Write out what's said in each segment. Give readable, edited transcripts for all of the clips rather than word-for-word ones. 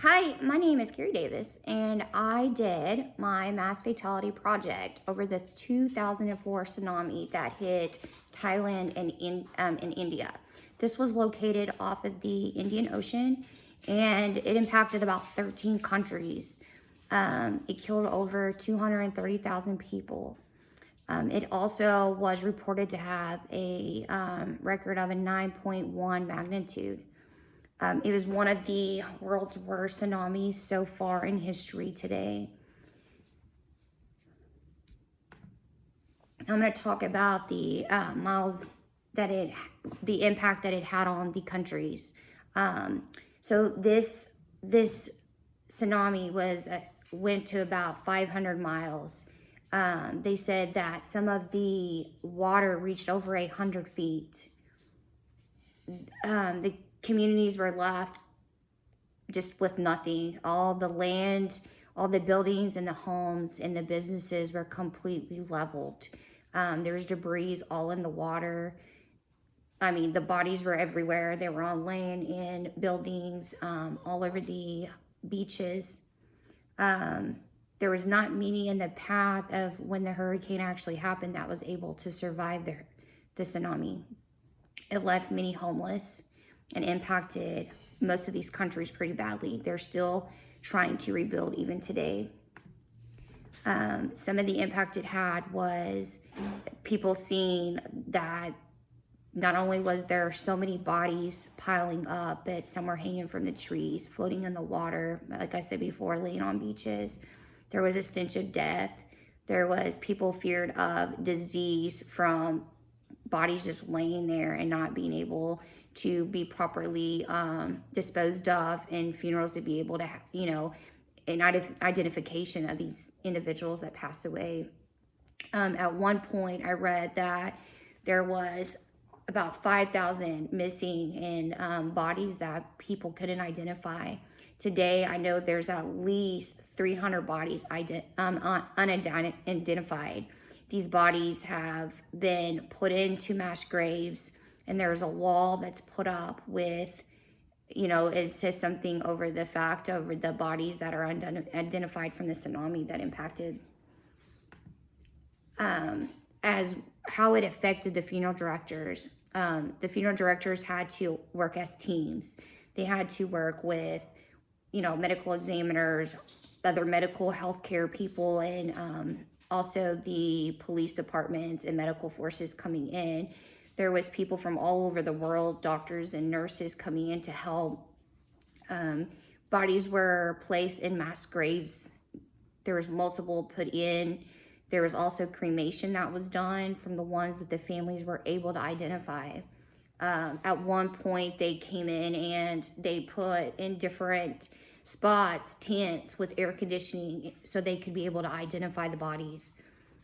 Hi, my name is Carrie Davis, and I did my mass fatality project over the 2004 tsunami that hit Thailand and in India. This was located off of the Indian Ocean, and it impacted about 13 countries. It killed over 230,000 people. It also was reported to have a record of a 9.1 magnitude. It was one of the world's worst tsunamis so far in history today. I'm going to talk about the the impact that it had on the countries. So this tsunami went to about 500 miles. They said that some of the water reached over 100 feet. The communities were left just with nothing. All the land, all the buildings and the homes and the businesses were completely leveled. There was debris all in the water. I mean, the bodies were everywhere. They were all laying in buildings, all over the beaches. There was not many in the path of when the hurricane actually happened that was able to survive the tsunami. It left many homeless and impacted most of these countries pretty badly. They're still trying to rebuild even today. Some of the impact it had was people seeing that not only was there so many bodies piling up, but some were hanging from the trees, floating in the water, like I said before, laying on beaches. There was a stench of death. There was people feared of disease from bodies just laying there and not being able to be properly disposed of, and funerals to be able to, an identification of these individuals that passed away. At one point, I read that there was about 5,000 missing in bodies that people couldn't identify. Today, I know there's at least 300 bodies unidentified. These bodies have been put into mass graves, and there's a wall that's put up with, it says something over the bodies that are identified from the tsunami that impacted, as how it affected the funeral directors. The funeral directors had to work as teams. They had to work with, medical examiners, other medical healthcare people, and also the police departments and medical forces coming in. There was people from all over the world, doctors and nurses coming in to help. Bodies were placed in mass graves. There was multiple put in. There was also cremation that was done from the ones that the families were able to identify. At one point, they came in and they put in different spots tents with air conditioning so they could be able to identify the bodies.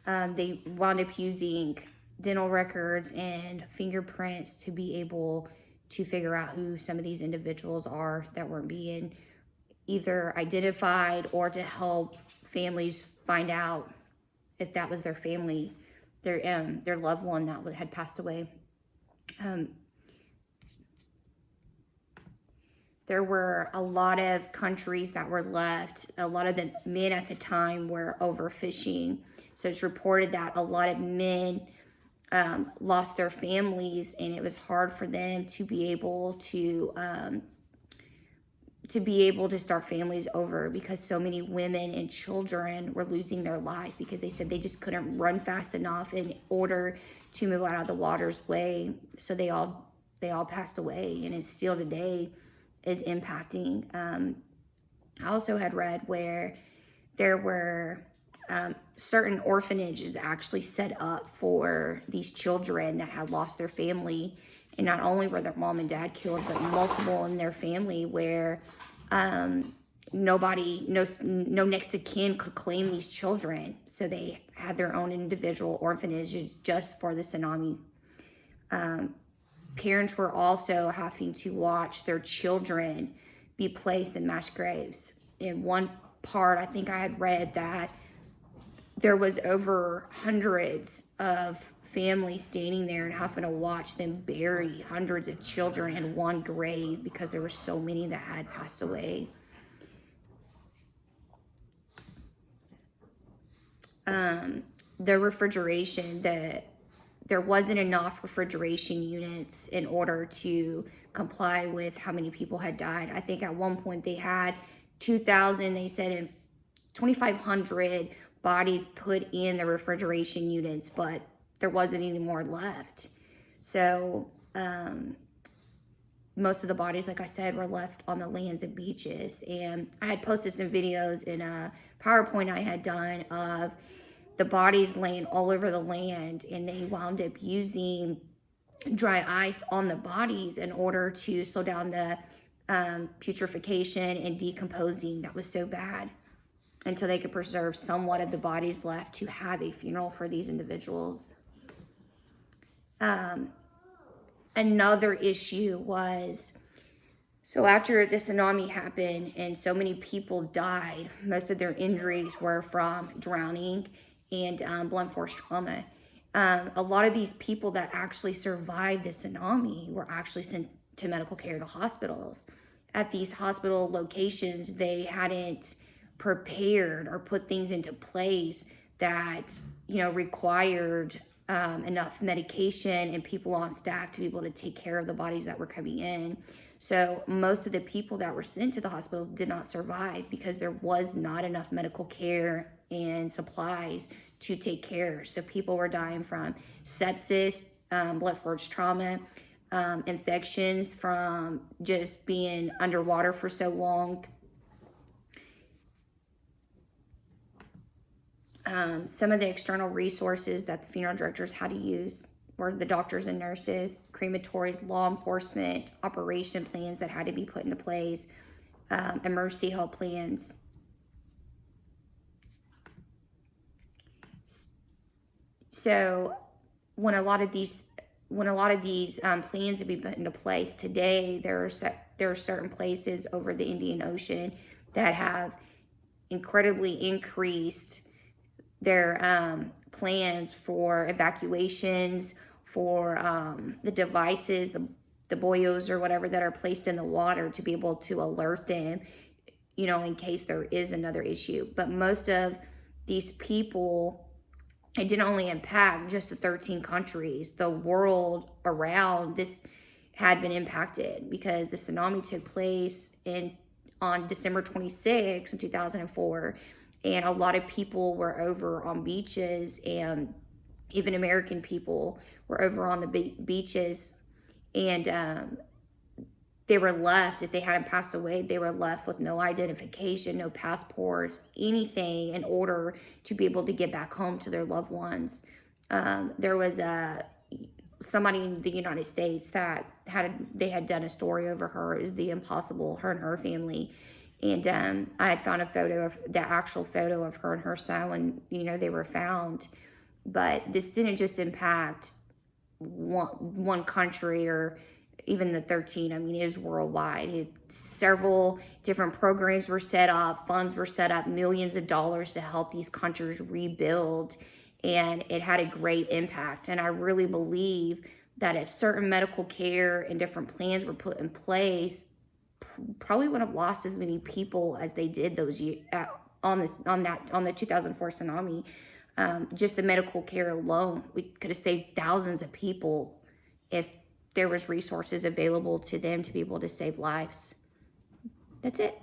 They wound up using dental records and fingerprints to be able to figure out who some of these individuals are that weren't being either identified, or to help families find out if that was their family, their loved one that had passed away. There were a lot of countries that were left. A lot of the men at the time were overfishing. So it's reported that a lot of men lost their families, and it was hard for them to be able to start families over, because so many women and children were losing their life because they said they just couldn't run fast enough in order to move out of the water's way. So they all passed away, and it still today is impacting. I also had read where there were certain orphanages actually set up for these children that had lost their family, and not only were their mom and dad killed, but multiple in their family where nobody, no next of kin could claim these children. So they had their own individual orphanages just for the tsunami. Parents were also having to watch their children be placed in mass graves. In one part, I think I had read that there was over hundreds of families standing there and having to watch them bury hundreds of children in one grave because there were so many that had passed away. the refrigeration, there wasn't enough refrigeration units in order to comply with how many people had died. I think at one point they had 2,000, they said, in 2,500 bodies put in the refrigeration units, but there wasn't any more left. So most of the bodies, like I said, were left on the lands and beaches. And I had posted some videos in a PowerPoint I had done of the bodies laying all over the land, and they wound up using dry ice on the bodies in order to slow down the putrefaction and decomposing that was so bad, until they could preserve somewhat of the bodies left to have a funeral for these individuals. Another issue was, so after the tsunami happened and so many people died, most of their injuries were from drowning and blunt force trauma. A lot of these people that actually survived the tsunami were actually sent to medical care to hospitals. At these hospital locations, they hadn't prepared or put things into place that, required enough medication and people on staff to be able to take care of the bodies that were coming in. So most of the people that were sent to the hospitals did not survive because there was not enough medical care and supplies to take care. So people were dying from sepsis, blunt force trauma, infections from just being underwater for so long. Some of the external resources that the funeral directors had to use were the doctors and nurses, crematories, law enforcement, operation plans that had to be put into place, emergency help plans. So when a lot of these plans to be put into place today, there are certain places over the Indian Ocean that have incredibly increased their plans for evacuations, for the devices, the buoys or whatever that are placed in the water to be able to alert them, in case there is another issue. But most of these people, it didn't only impact just the 13 countries, the world around this had been impacted because the tsunami took place on December 26, 2004. And a lot of people were over on beaches, and even American people were over on the beaches, and they were left, if they hadn't passed away, they were left with no identification, no passports, anything in order to be able to get back home to their loved ones. There was somebody in the United States that they had done a story over her. It was The Impossible, her and her family. And I had found the actual photo of her and her son when, they were found. But this didn't just impact one country or even the 13. I mean, it was worldwide. Several different programs were set up, funds were set up, millions of dollars to help these countries rebuild. And it had a great impact. And I really believe that if certain medical care and different plans were put in place, probably wouldn't have lost as many people as they did those years on the 2004 tsunami. Just the medical care alone, we could have saved thousands of people if there was resources available to them to be able to save lives. That's it.